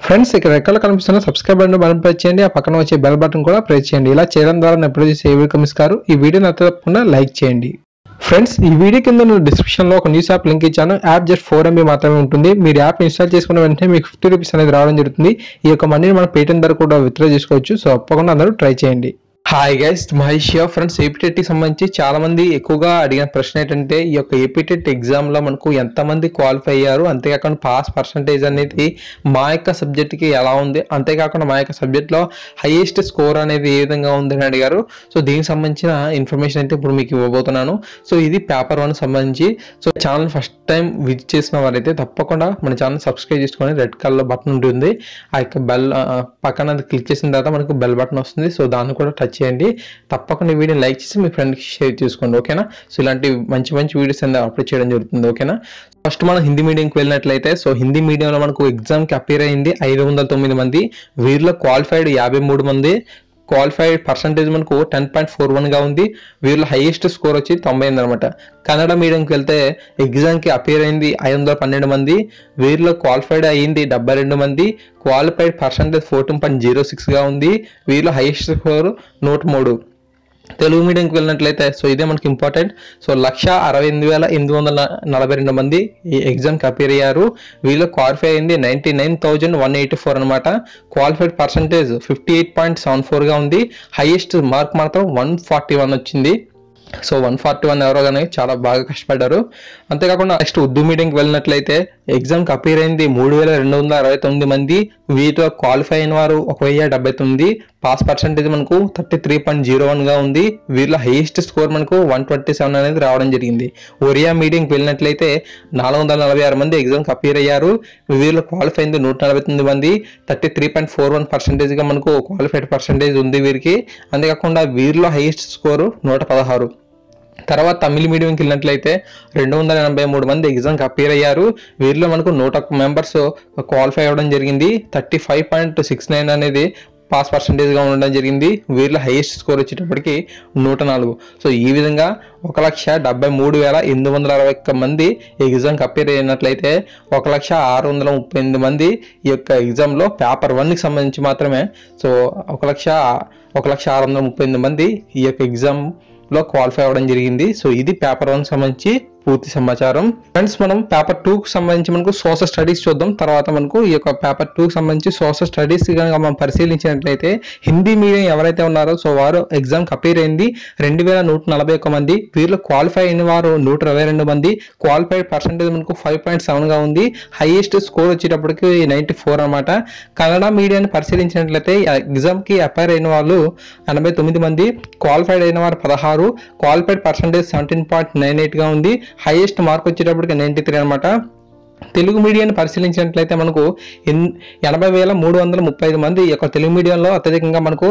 Friends ఇక్కడ రెక్కలు కనిపిస్తున్న సబ్స్క్రైబ్ బటన్ ప్రెస్ చేయండి, ఆ పక్కన వచ్చే బెల్ బటన్ కూడా ప్రెస్ చేయండి. ఇలా చేయడం ద్వారా నేను ఎప్పుడు చేసే వీడియో కమిస్తారు. ఈ వీడియో నచ్చకుండా లైక్ చేయండి. ఫ్రెండ్స్ ఈ వీడియో కింద నేను డిస్క్రిప్షన్ లో ఒక న్యూస్ యాప్ లింక్ ఇచ్చాను. యాప్ జస్ట్ 4 MB మాత్రమే ఉంటుంది. మీరు యాప్ ఇన్స్టాల్ చేసుకున్న వెంటనే మీకు 50 రూపీస్ అనేది రావడం జరుగుతుంది. ఈ యొక్క మనీని మనం పేటిఎం ద్వారా కూడా విత్డ్రా చేసుకోవచ్చు. సో తప్పకుండా అందరూ ట్రై చేయండి. Hi guys, Mahesh friends. APTET సంబంధించి చాలా మంది ఎక్కువగా అడిగిన ప్రశ్న ఏంటంటే ఈ యొక్క ఏపీటెట్ ఎగ్జామ్ లో మనకు ఎంతమంది క్వాలిఫై అయ్యారు, అంతేకాకుండా పాస్ పర్సంటేజ్ అనేది మా యొక్క సబ్జెక్ట్ కి ఎలా ఉంది, అంతేకాకుండా మా యొక్క సబ్జెక్ట్ లో హైయెస్ట్ స్కోర్ అనేది ఏ విధంగా ఉంది అని అడిగారు. సో దీనికి సంబంధించిన ఇన్ఫర్మేషన్ అయితే ఇప్పుడు మీకు ఇవ్వబోతున్నాను. సో ఇది పేపర్ 1 సంబంధించి. So channel first time visit చేసిన వారైతే తప్పకుండా మన ఛానల్ సబ్స్క్రైబ్ చేసుకొని రెడ్ కలర్ బటన్ ఉంటుంది. ఆ యొక్క బెల్ పక్కన క్లిక్ చేసిన తర్వాత మనకు బెల్ బటన్ వస్తుంది. సో దాన్ని కూడా టచ్ చేయండి. తప్పకుండా ఈ వీడియోని లైక్ చేసి మీ ఫ్రెండ్కి షేర్ చేసుకోండి, ఓకేనా. సో ఇలాంటి మంచి మంచి వీడియోస్ అనేది అప్లోడ్ చేయడం జరుగుతుంది, ఓకేనా. ఫస్ట్ మనం హిందీ మీడియంకి వెళ్ళినట్లయితే, సో హిందీ మీడియంలో మనకు ఎగ్జామ్కి అపీర్ అయింది 509 మంది. వీరిలో క్వాలిఫైడ్ 53 మంది. క్వాలిఫైడ్ పర్సంటేజ్ మనకు 10.41 గా ఉంది. వీళ్ళ హైయెస్ట్ స్కోర్ వచ్చి 98 అనమాట. కన్నడ మీడియంకి వెళ్తే ఎగ్జామ్కి అపీర్ అయింది 512 మంది. వీరిలో క్వాలిఫైడ్ అయ్యింది 72 మంది. క్వాలిఫైడ్ పర్సంటేజ్ 14.06 గా ఉంది. వీరిలో హైయెస్ట్ స్కోర్ 103. తెలుగు మీడియంకి వెళ్ళినట్లయితే, సో ఇదే మనకి ఇంపార్టెంట్. సో 1,68,842 మంది ఈ ఎగ్జామ్కి అపీర్ అయ్యారు. వీళ్ళు క్వాలిఫై అయింది 99,184 అనమాట. క్వాలిఫైడ్ పర్సంటేజ్ 58.74 గా ఉంది. హైయెస్ట్ మార్క్ మాత్రం 141 వచ్చింది. సో 141 ఎవరో కానీ చాలా బాగా కష్టపడ్డారు. అంతేకాకుండా నెక్స్ట్ ఉర్దూ మీడియంకి వెళ్ళినట్లయితే ఎగ్జామ్కి అపీర్ అయింది 3,269 మంది. వీటిలో క్వాలిఫై అయిన వారు 1,079. పాస్ పర్సంటేజ్ మనకు 33.01 గా ఉంది. వీళ్ళ హైయెస్ట్ స్కోర్ మనకు 127 అనేది రావడం జరిగింది. ఒరియా మీడియంకి వెళ్ళినట్లయితే 446 మంది ఎగ్జామ్కి అపీర్ అయ్యారు. వీళ్ళు క్వాలిఫై అయింది 149 మంది. 33.41% గా మనకు క్వాలిఫైడ్ పర్సంటేజ్ ఉంది వీరికి. అంతేకాకుండా వీరిలో హైయెస్ట్ స్కోరు 116. తర్వాత తమిళ మీడియంకి వెళ్ళినట్లయితే 283 మంది ఎగ్జామ్కి అపీర్ అయ్యారు. వీరిలో మనకు 101 మెంబర్స్ క్వాలిఫై అవ్వడం జరిగింది. 35.69 అనేది పాస్ పర్సంటేజ్గా ఉండడం జరిగింది. వీరిలో హైయెస్ట్ స్కోర్ వచ్చేటప్పటికి 104. సో ఈ విధంగా 1,73,861 మంది ఎగ్జామ్కి అపీర్ అయినట్లయితే 1,638 మంది ఈ యొక్క ఎగ్జామ్లో పేపర్ 1కి సంబంధించి మాత్రమే. సో 1,638 మంది ఈ యొక్క ఎగ్జామ్లో క్వాలిఫై అవ్వడం జరిగింది. సో ఇది పేపర్ 1 సంబంధించి పూర్తి సమాచారం. ఫ్రెండ్స్ మనం పేపర్ 2కి సంబంధించి మనకు సోషల్ స్టడీస్ చూద్దాం. తర్వాత మనకు ఈ యొక్క పేపర్ 2కి సంబంధించి సోషల్ స్టడీస్ కనుక మనం పరిశీలించినట్లయితే హిందీ మీడియం ఎవరైతే ఉన్నారో సో వారు ఎగ్జామ్కి అపీర్ అయింది 2,141 మంది. వీరిలో క్వాలిఫై అయిన వారు 122 మంది. క్వాలిఫైడ్ పర్సంటేజ్ మనకు 5.7 గా ఉంది. హైయెస్ట్ స్కోర్ వచ్చేటప్పటికి 94 అనమాట. కన్నడ మీడియాన్ని పరిశీలించినట్లయితే ఎగ్జామ్కి అపీర్ అయిన వాళ్ళు 89 మంది. క్వాలిఫైడ్ అయిన వారు 16. క్వాలిఫైడ్ పర్సంటేజ్ 17.98 గా ఉంది. హైయెస్ట్ మార్క్ వచ్చేటప్పటికి 93 అనమాట. తెలుగు మీడియాన్ని పరిశీలించినట్లయితే మనకు 80,335 మంది ఈ యొక్క తెలుగు మీడియంలో అత్యధికంగా మనకు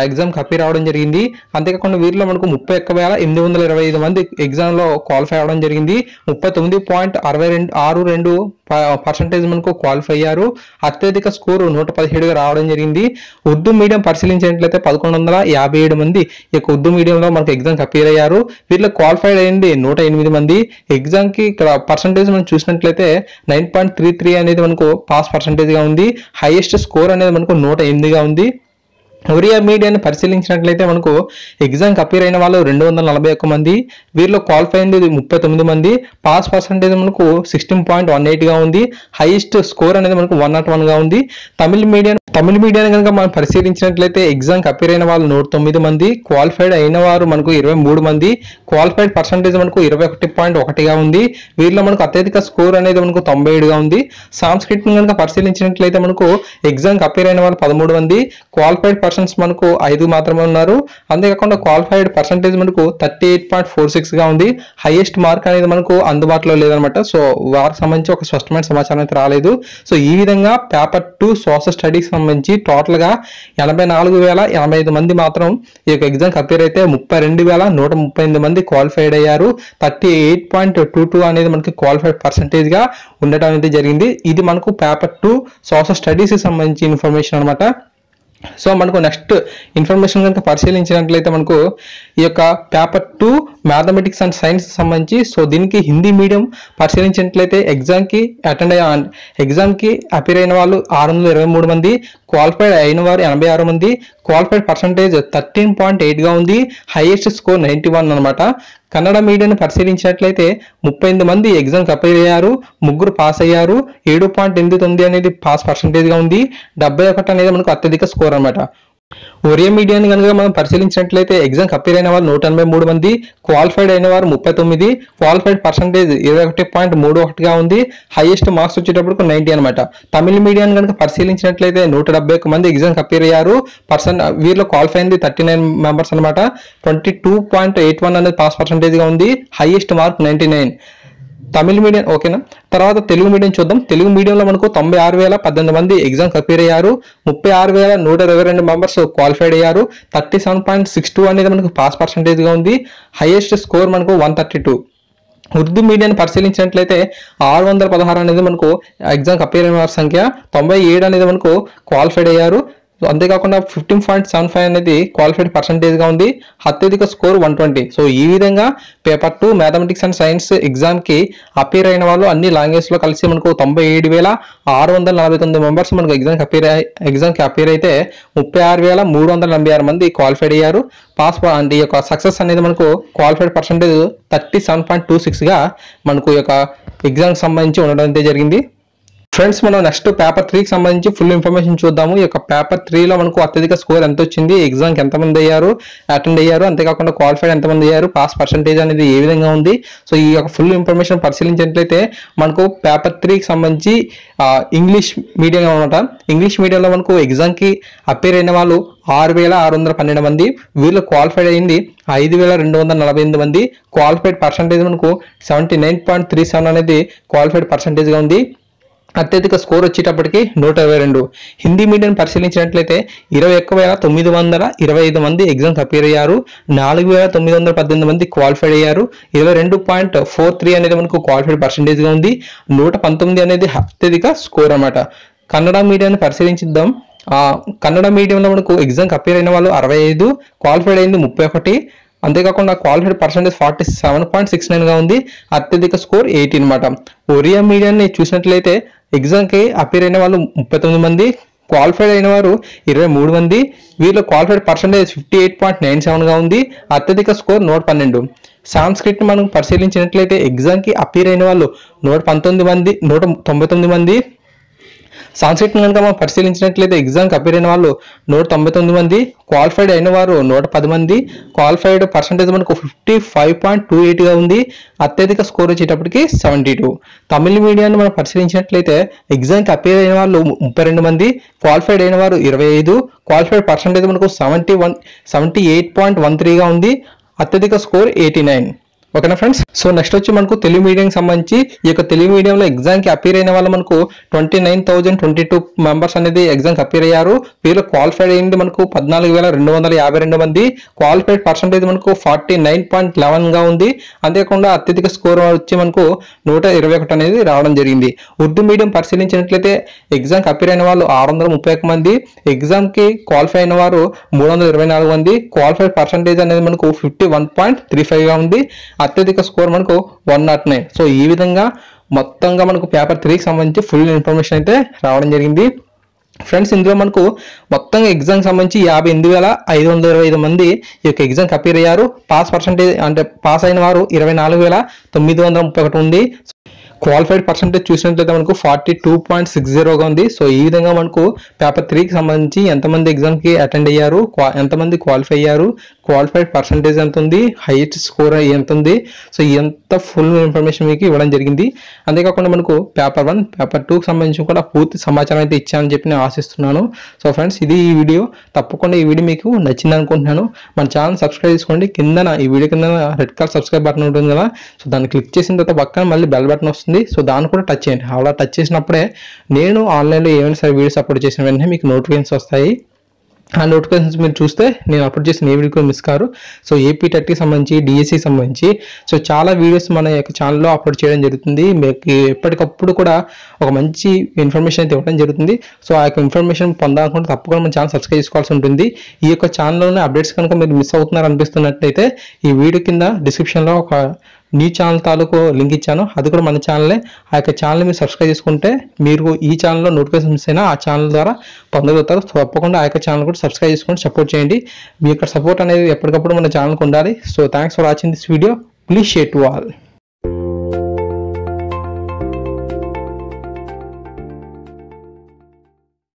ఎగ్జామ్కి అపీర్ అవ్వడం జరిగింది. అంతేకాకుండా వీరిలో మనకు 31,825 మంది ఎగ్జామ్లో క్వాలిఫై అవ్వడం జరిగింది. 39.62% మనకు క్వాలిఫై అయ్యారు. అత్యధిక స్కోరు 117గా రావడం జరిగింది. ఉర్దూ మీడియం పరిశీలించినట్లయితే 1,157 మంది ఈ యొక్క ఉర్దూ మీడియంలో మనకు ఎగ్జామ్కి అపీర్ అయ్యారు. వీరిలో క్వాలిఫైడ్ అయింది 108 మంది. ఎగ్జామ్కి ఇక్కడ పర్సంటేజ్ మనం చూసినట్లయితే 9.33 అనేది మనకు పాస్ పర్సంటేజ్ గా ఉంది. హైయెస్ట్ స్కోర్ అనేది మనకు 108 గా ఉంది. ఒరియా మీడియాని పరిశీలించినట్లయితే మనకు ఎగ్జామ్కి అపీర్ అయిన వాళ్ళు 241 మంది. వీరిలో క్వాలిఫై అయింది 39 మంది. పాస్ పర్సంటేజ్ మనకు 16.18 గా ఉంది. హైయెస్ట్ స్కోర్ అనేది మనకు 101 గా ఉంది. తమిళ మీడియాని కనుక మనం పరిశీలించినట్లయితే ఎగ్జామ్కి అపీర్ అయిన వాళ్ళు 109 మంది. క్వాలిఫైడ్ అయిన వారు మనకు 23 మంది. క్వాలిఫైడ్ పర్సంటేజ్ మనకు 21.1 గా ఉంది. వీరిలో మనకు అత్యధిక స్కోర్ అనేది మనకు 97 గా ఉంది. సాంస్క్రిట్ కనుక పరిశీలించినట్లయితే మనకు ఎగ్జామ్కి అపీర్ అయిన వాళ్ళు 13 మంది. క్వాలిఫైడ్ పర్సన్స్ మనకు 5 మాత్రమే ఉన్నారు. అంతేకాకుండా క్వాలిఫైడ్ పర్సంటేజ్ మనకు 38.46 గా ఉంది. హైయెస్ట్ మార్క్ అనేది మనకు అందుబాటులో లేదనమాట. సో వారికి సంబంధించి ఒక స్పష్టమైన సమాచారం అయితే రాలేదు. సో ఈ విధంగా పేపర్ 2 సోషల్ స్టడీస్ సంబంధించి టోటల్ గా 84,085 మంది మాత్రం ఈ యొక్క ఎగ్జామ్కి అపీర్ అయితే 32,138 మంది క్వాలిఫైడ్ అయ్యారు. 38.22 అనేది మనకి క్వాలిఫైడ్ పర్సంటేజ్ గా ఉండటం అయితే జరిగింది. ఇది మనకు పేపర్ 2 సోషల్ స్టడీస్ కి సంబంధించి ఇన్ఫర్మేషన్ అనమాట. సో మనకు నెక్స్ట్ ఇన్ఫర్మేషన్ కనుక పరిశీలించినట్లయితే మనకు ఈ యొక్క పేపర్ 2 మ్యాథమెటిక్స్ అండ్ సైన్స్ సంబంధించి. సో దీనికి హిందీ మీడియం పరిశీలించినట్లయితే ఎగ్జామ్కి అపీర్ అయిన వాళ్ళు 623 మంది, క్వాలిఫైడ్ అయిన వారు 86 మంది, క్వాలిఫైడ్ పర్సంటేజ్ 13.8గా ఉంది, హైయెస్ట్ స్కోర్ 91 అనమాట. కన్నడ మీడియాన్ని పరిశీలించినట్లయితే 38 మంది ఎగ్జామ్కి అపీర్ అయ్యారు, 3 పాస్ అయ్యారు, 7.89 అనేది పాస్ పర్సంటేజ్గా ఉంది, 71 అనేది మనకు అత్యధిక స్కోర్ అనమాట. ఒరియా మీడియాని కనుక మనం పరిశీలించినట్లయితే ఎగ్జామ్కి అపీర్ అయిన వారు 183 మంది, క్వాలిఫైడ్ అయిన వారు 39, క్వాలిఫైడ్ పర్సంటేజ్ 21.31గా ఉంది, హైయెస్ట్ మార్క్స్ వచ్చేటప్పుడు 90 అనమాట. తమిళ మీడియాని కనుక పరిశీలించినట్లయితే 171 మంది ఎగ్జామ్కి అపీర్ అయ్యారు, వీరిలో క్వాలిఫై అయింది 39 మెంబర్స్ అనమాట. 22.81 అనేది పాస్ పర్సంటేజ్గా ఉంది, హైయెస్ట్ మార్క్ 99. తమిళ మీడియం ఓకేనా. తర్వాత తెలుగు మీడియం చూద్దాం. తెలుగు మీడియంలో మనకు 96,018 మంది ఎగ్జామ్కి అపీర్ అయ్యారు, 36,122 మెంబర్స్ క్వాలిఫైడ్ అయ్యారు, 37.62 అనేది మనకు పాస్ పర్సంటేజ్గా ఉంది, హైయెస్ట్ స్కోర్ మనకు 132. ఉర్దూ మీడియాని పరిశీలించినట్లయితే 616 అనేది మనకు ఎగ్జామ్కి అపీర్ అయిన వారి సంఖ్య, 97 అనేది మనకు క్వాలిఫైడ్ అయ్యారు, అంతేకాకుండా 15.75 అనేది క్వాలిఫైడ్ పర్సంటేజ్గా ఉంది, అత్యధిక స్కోర్ 120. సో ఈ విధంగా పేపర్ 2 మ్యాథమెటిక్స్ అండ్ సైన్స్ ఎగ్జామ్కి అపీర్ అయిన వాళ్ళు అన్ని లాంగ్వేజ్లో కలిసి మనకు 97,649 మెంబర్స్ మనకు ఎగ్జామ్కి అపీర్ అయితే 36,386 మంది క్వాలిఫైడ్ అయ్యారు. పాస్ అంటే ఈ యొక్క సక్సెస్ అనేది మనకు క్వాలిఫైడ్ పర్సంటేజ్ 37.26గా మనకు ఈ యొక్క ఎగ్జామ్కి సంబంధించి ఉండడం అయితే జరిగింది. ఫ్రెండ్స్, మనం నెక్స్ట్ పేపర్ 3కి సంబంధించి ఫుల్ ఇన్ఫర్మేషన్ చూద్దాము. ఈ యొక్క పేపర్ 3లో మనకు అత్యధిక స్కోర్ ఎంత వచ్చింది, ఎగ్జామ్కి ఎంతమంది అటెండ్ అయ్యారు, అంతేకాకుండా క్వాలిఫైడ్ ఎంతమంది అయ్యారు, పాస్ పర్సంటేజ్ అనేది ఏ విధంగా ఉంది. సో ఈ యొక్క ఫుల్ ఇన్ఫర్మేషన్ పరిశీలించినట్లయితే మనకు పేపర్ 3కి సంబంధించి ఇంగ్లీష్ మీడియం అనమాట. ఇంగ్లీష్ మీడియంలో మనకు ఎగ్జామ్కి అపీర్ అయిన వాళ్ళు 6,612 మంది, వీళ్ళు క్వాలిఫైడ్ అయింది 5,248 మంది, క్వాలిఫైడ్ పర్సంటేజ్ మనకు 79.37 అనేది క్వాలిఫైడ్ పర్సంటేజ్గా ఉంది, అత్యధిక స్కోర్ వచ్చేటప్పటికి 122. హిందీ మీడియం పరిశీలించినట్లయితే 21,925 మంది ఎగ్జామ్కి అపీర్ అయ్యారు, 4,918 మంది క్వాలిఫైడ్ అయ్యారు, 22.43 అనేది మనకు క్వాలిఫైడ్ పర్సంటేజ్గా ఉంది, 119 అనేది అత్యధిక స్కోర్ అన్నమాట. కన్నడ మీడియాన్ని పరిశీలించిద్దాం. కన్నడ మీడియంలో మనకు ఎగ్జామ్కి అపీర్ అయిన వాళ్ళు 65, క్వాలిఫైడ్ అయింది 31, అంతేకాకుండా క్వాలిఫైడ్ పర్సంటేజ్ 47.69గా ఉంది, అత్యధిక స్కోర్ 80 అనమాట. ఒరియా మీడియాన్ని చూసినట్లయితే ఎగ్జామ్కి అపీర్ అయిన వాళ్ళు 39 మంది, క్వాలిఫైడ్ అయిన వారు 23 మంది, వీళ్ళు క్వాలిఫైడ్ పర్సంటేజ్ 58.97గా ఉంది, అత్యధిక స్కోర్ 112. సాంస్క్రిట్ మనం పరిశీలించినట్లయితే ఎగ్జామ్కి అపీర్ అయిన వాళ్ళు 199 మంది, సాంస్క్రిట్ కనుక మనం పరిశీలించినట్లయితే ఎగ్జామ్కి అపీర్ అయిన వాళ్ళు 199 మంది, క్వాలిఫైడ్ అయిన వారు 110 మంది, క్వాలిఫైడ్ పర్సంటేజ్ మనకు 55.28గా ఉంది, అత్యధిక స్కోర్ వచ్చేటప్పటికి 72. తమిళ మీడియాన్ని మనం పరిశీలించినట్లయితే ఎగ్జామ్కి అపీర్ అయిన వాళ్ళు 32 మంది, క్వాలిఫైడ్ అయిన వారు 25, క్వాలిఫైడ్ పర్సంటేజ్ మనకు 78.13గా ఉంది, అత్యధిక స్కోర్ 89. ఓకేనా ఫ్రెండ్స్. సో నెక్స్ట్ వచ్చి మనకు తెలుగు మీడియంకి సంబంధించి ఈ యొక్క తెలుగు మీడియంలో ఎగ్జామ్కి అపీర్ అయిన వాళ్ళు మనకు 29,022 మెంబర్స్ అనేది ఎగ్జామ్కి అపీర్ అయ్యారు, వీళ్ళు క్వాలిఫైడ్ అయింది మనకు 14,252 మంది, క్వాలిఫైడ్ పర్సంటేజ్ మనకు 49.11గా ఉంది, అంతేకాకుండా అత్యధిక స్కోర్ వచ్చి మనకు 121 అనేది రావడం జరిగింది. ఉర్దూ మీడియం పరిశీలించినట్లయితే ఎగ్జామ్కి అపీర్ అయిన వాళ్ళు 631 మంది, ఎగ్జామ్కి క్వాలిఫై అయిన వారు 324 మంది, క్వాలిఫైడ్ పర్సంటేజ్ అనేది మనకు 51.35గా ఉంది, అత్యధిక స్కోర్ మనకు 109. సో ఈ విధంగా మొత్తంగా మనకు పేపర్ 3కి సంబంధించి ఫుల్ ఇన్ఫర్మేషన్ అయితే రావడం జరిగింది. ఫ్రెండ్స్, ఇందులో మనకు మొత్తంగా ఎగ్జామ్కి సంబంధించి 58,525 మంది ఈ యొక్క ఎగ్జామ్కి అపీర్ అయ్యారు, పాస్ పర్సంటేజ్ అంటే పాస్ అయిన వారు 24,931 ఉంది, క్వాలిఫైడ్ పర్సంటేజ్ చూసినట్లయితే మనకు 42.60గా ఉంది. సో ఈ విధంగా మనకు పేపర్ 3కి సంబంధించి ఎంతమంది ఎగ్జామ్కి అటెండ్ అయ్యారు, ఎంతమంది క్వాలిఫై అయ్యారు, క్వాలిఫైడ్ పర్సంటేజ్ ఎంత ఉంది, హైయెస్ట్ స్కోర్ ఎంత ఉంది, సో ఎంత ఫుల్ ఇన్ఫర్మేషన్ మీకు ఇవ్వడం జరిగింది. అంతేకాకుండా మనకు పేపర్ 1 పేపర్ 2కి సంబంధించి కూడా పూర్తి సమాచారం అయితే ఇచ్చానని చెప్పి నేను ఆశిస్తున్నాను. సో ఫ్రెండ్స్, ఇది ఈ వీడియో. తప్పకుండా ఈ వీడియో మీకు నచ్చింది అనుకుంటున్నాను. మన ఛానల్ సబ్స్క్రైబ్ చేసుకోండి. ఈ వీడియో కింద రెడ్ కలర్ సబ్స్క్రైబ్ బటన్ ఉంటుంది కదా, సో దాన్ని క్లిక్ చేసిన తర్వాత పక్కన మళ్ళీ బెల్ బటన్ వస్తుంది. సో దాన్ని కూడా టచ్ చేయండి. అలా టచ్ చేసినప్పుడే నేను ఆన్లైన్లో ఏమైనా సరే వీడియోస్ అప్లోడ్ చేసిన వెంటనే మీకు నోటిఫికేషన్స్ వస్తాయి. ఆ నోటిఫికేషన్స్ మీరు చూస్తే నేను అప్లోడ్ చేసిన ఏ వీడియో కూడా మిస్ కారు. సో ఏపీ టెట్కి సంబంధించి, డిఎస్సికి సంబంధించి సో చాలా వీడియోస్ మన యొక్క ఛానల్లో అప్లోడ్ చేయడం జరుగుతుంది. మీకు ఎప్పటికప్పుడు కూడా ఒక మంచి ఇన్ఫర్మేషన్ అయితే ఇవ్వడం జరుగుతుంది. సో ఆ యొక్క ఇన్ఫర్మేషన్ పొందాలనుకుంటే తప్పకుండా మన ఛానల్ సబ్స్క్రైబ్ చేసుకోవాల్సి ఉంటుంది. ఈ యొక్క ఛానల్లోనే అప్డేట్స్ కనుక మీరు మిస్ అవుతున్నారు అనిపిస్తున్నట్లయితే ఈ వీడియో కింద డిస్క్రిప్షన్లో ఒక న్యూ ఛానల్ తాలూకు లింక్ ఇచ్చాను, అది కూడా మన ఛానలే. ఆ యొక్క ఛానల్ మీరు సబ్స్క్రైబ్ చేసుకుంటే మీరు ఈ ఛానల్లో నోటిఫికేషన్ మిస్ అయినా ఆ ఛానల్ ద్వారా పొందగలుగుతారు. తప్పకుండా ఆ యొక్క ఛానల్ కూడా సబ్స్క్రైబ్ చేసుకొని సపోర్ట్ చేయండి. మీ యొక్క సపోర్ట్ అనేది ఎప్పటికప్పుడు మన ఛానల్కి ఉండాలి. So thanks for watching this video. Please share to all.